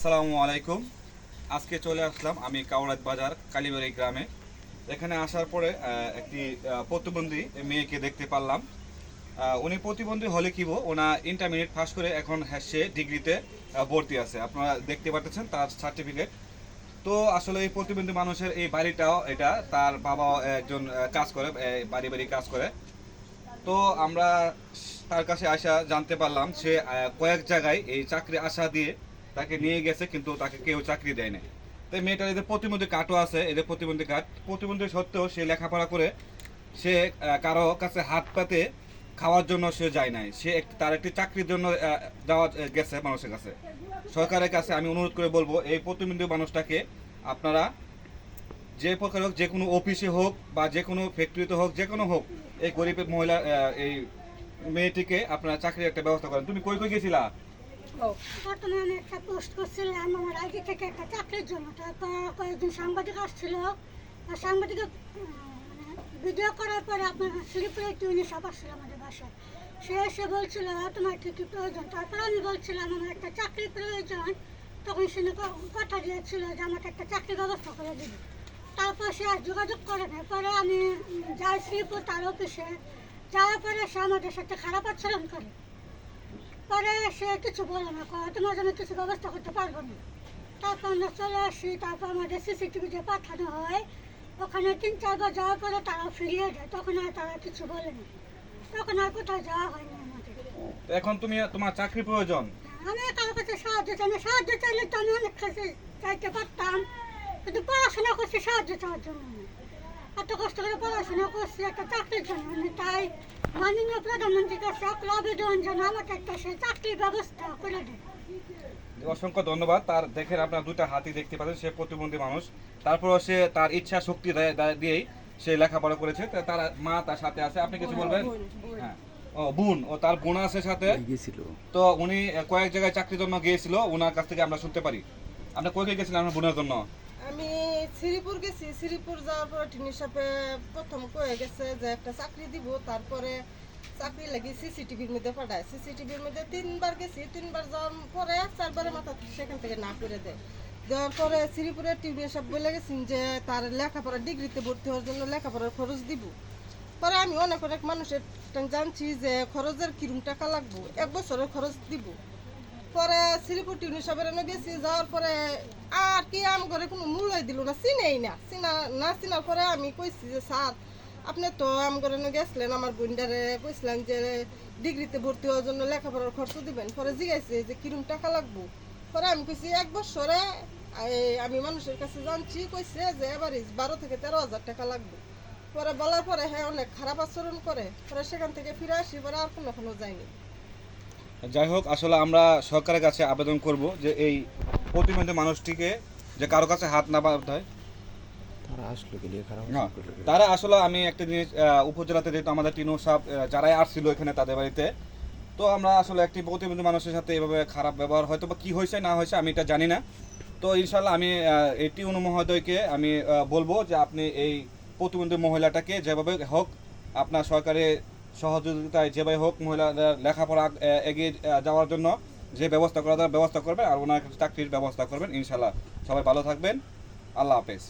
আসসালামু আলাইকুম। আজকে চলে আসলাম আমি কাউরাত বাজার কালীবাড়ি গ্রামে। এখানে আসার পরে একটি প্রতিবন্ধী মেয়েকে দেখতে পারলাম। উনি প্রতিবন্ধী হলে কি ওনা ইন্টারমিডিয়েট পাস করে এখন সে ডিগ্রিতে ভর্তি আছে। আপনারা দেখতে পাচ্ছেন তার সার্টিফিকেট। তো আসলে এই প্রতিবন্ধী মানুষের এই বাড়িটাও এটা তার বাবা একজন কাজ করে, বাড়ি বাড়ি কাজ করে। তো আমরা তার কাছে আসা জানতে পারলাম সে কয়েক জায়গায় এই চাকরি আশা দিয়ে তাকে নিয়ে গেছে, কিন্তু তাকে কেউ চাকরি দেয় না। তাই মেয়েটার এদের প্রতিবন্ধী কার্ডও আছে, এদের প্রতিবন্ধী কার্ড প্রতিবন্ধী সত্ত্বেও সে লেখাপড়া করে সে কারো কাছে হাত পাতে খাওয়ার জন্য সে যায় নাই। সে তার একটি চাকরির জন্য যাওয়া গেছে মানুষের কাছে। সরকারের কাছে আমি অনুরোধ করে বলবো এই প্রতিবন্ধী মানুষটাকে আপনারা যে প্রকার হোক, যে কোনো অফিসে হোক বা যে কোনো ফ্যাক্টরিতে হোক, যে কোনো হোক, এই গরিব মহিলা এই মেয়েটিকে আপনারা চাকরির একটা ব্যবস্থা করেন। তুমি কই কই গেছিলা? বর্তমানে আমি একটা পোস্ট করছিলাম আমার আইডি থেকে একটা চাকরির জন্য। তারপর কয়েকজন সাংবাদিক আসছিল, আর সাংবাদিক মানে ভিডিও করার পরে আপনার শ্রীপুরে একটু সব আসছিল আমাদের বাসায়। সে এসে বলছিল তোমার কী কী প্রয়োজন। তারপর আমি বলছিলাম আমার একটা চাকরির প্রয়োজন। তখন সে কথা দিয়েছিল যে আমাকে একটা চাকরির ব্যবস্থা করে দিবে। তারপর সে আর যোগাযোগ করে না। পরে আমি যাই শ্রীপুর তার অফিসে, যাওয়ার পরে সে আমাদের সাথে খারাপ আচরণ করে। পরে সে কিছু বলে না, তোমার জন্য কিছু ব্যবস্থা করতে পারবো না। তারপর আমরা চলে আসি। তারপর আমাদের সিসিটিভিতে পাঠানো হয়। ওখানে 3-4 বার যাওয়ার পরে তারা ফিরিয়ে দেয়। তখন আর তারা কিছু বলে না। তখন আর কোথাও যাওয়া হয়নি আমাদের। এখন তোমার চাকরি প্রয়োজন। আমি কারো কাছে সাহায্য চাই না। সাহায্য চাইলে তো আমি অনেক কাছে চাইতে পারতাম, কিন্তু পড়াশোনা করছি সাহায্য চাওয়ার জন্য না। এত কষ্ট করে পড়াশোনা করছি একটা চাকরির জন্য। তাই মাননীয় প্রধানমন্ত্রীর কাছে আবেদন যেন আমাকে একটা সে চাকরির ব্যবস্থা করে দেয়। অসংখ্য ধন্যবাদ। তার দেখেন আপনার দুইটা হাতি দেখতে পাচ্ছেন, সে প্রতিবন্ধী মানুষ, তারপরও সে তার ইচ্ছা শক্তি দিয়েই সে লেখাপড়া করেছে। তার মা তার সাথে আছে। আপনি কিছু বলবেন? হ্যাঁ, ও বোন, ও তার বোন আছে সাথে। তো উনি কয়েক জায়গায় চাকরির জন্য গিয়েছিল, ওনার কাছ থেকে আমরা শুনতে পারি। আপনি কই গিয়েছিলেন আপনার বোনের জন্য? আমি শ্রীপুর গেছি। শ্রীপুর যাওয়ার পরে টিনের সাপে প্রথম কয়ে গেছে যে একটা চাকরি দিব। তারপরে চাকরি লাগি সিসিটিভির মধ্যে পাঠায়। সিসিটিভির মধ্যে 3বার গেছি। 3বার যাওয়ার পরে 4বারের মাথা সেখান থেকে না করে দেয়। দেওয়ার পরে শ্রীপুরে টিউনিয়র সাহেব বলে গেছেন যে তার লেখাপড়া ডিগ্রিতে ভর্তি হওয়ার জন্য লেখাপড়ার খরচ দিব। পরে আমি অনেক অনেক মানুষের জানছি যে খরচের কিরম টাকা লাগবো, 1 বছরের খরচ দিব। পরে শ্রীপুর টিউনিয়র সাহেবের গেছি। যাওয়ার পরে আর কি আম ঘরে কোনো মূল্যই দিল না, চিনেই না। চিনার পরে আমি কইছি যে স্যার আপনি তো আম ঘরে গেছিলেন, আমার বোনটারে কইছিলেন যে ডিগ্রিতে ভর্তি হওয়ার জন্য লেখাপড়ার খরচ দিবেন। পরে জিজ্ঞাসা যে কিরম টাকা লাগবো। পরে আমি কইছি 1 বছরে আমি মানুষের কাছে জানছি, কইছে যে এবারে 12 থেকে 13,000 টাকা লাগবে। পরে বলার পরে হ্যাঁ অনেক খারাপ আচরণ করে। পরে সেখান থেকে ফিরে আসি। পরে আর কোনো যায়নি। যাই হোক, আসলে আমরা সরকারের কাছে আবেদন করব যে এই প্রতিবন্ধী মানুষটিকে যে কারো কাছে হাত না বাঁধায়। তারা আসলে আমি একটা জিনিস উপজেলাতে যেহেতু আমাদের টিনু সাহেব যারাই আসছিল এখানে তাদের বাড়িতে, তো আমরা আসলে একটি প্রতিবন্ধী মানুষের সাথে এভাবে খারাপ ব্যবহার হয়তো বা কী হয়েছে না হয়েছে আমি এটা জানি না। তো ইনশাল্লাহ আমি এই টিনু মহোদয়কে আমি বলবো যে আপনি এই প্রতিবন্ধী মহিলাটাকে যেভাবে হোক আপনার সরকারের সহযোগিতায় যেভাবে হোক মহিলাদের লেখাপড়া এগিয়ে যাওয়ার জন্য যে ব্যবস্থা করা ব্যবস্থা করবেন, আর ওনার চাকরির ব্যবস্থা করবেন। ইনশাল্লাহ সবাই ভালো থাকবেন। আল্লাহ হাফেজ।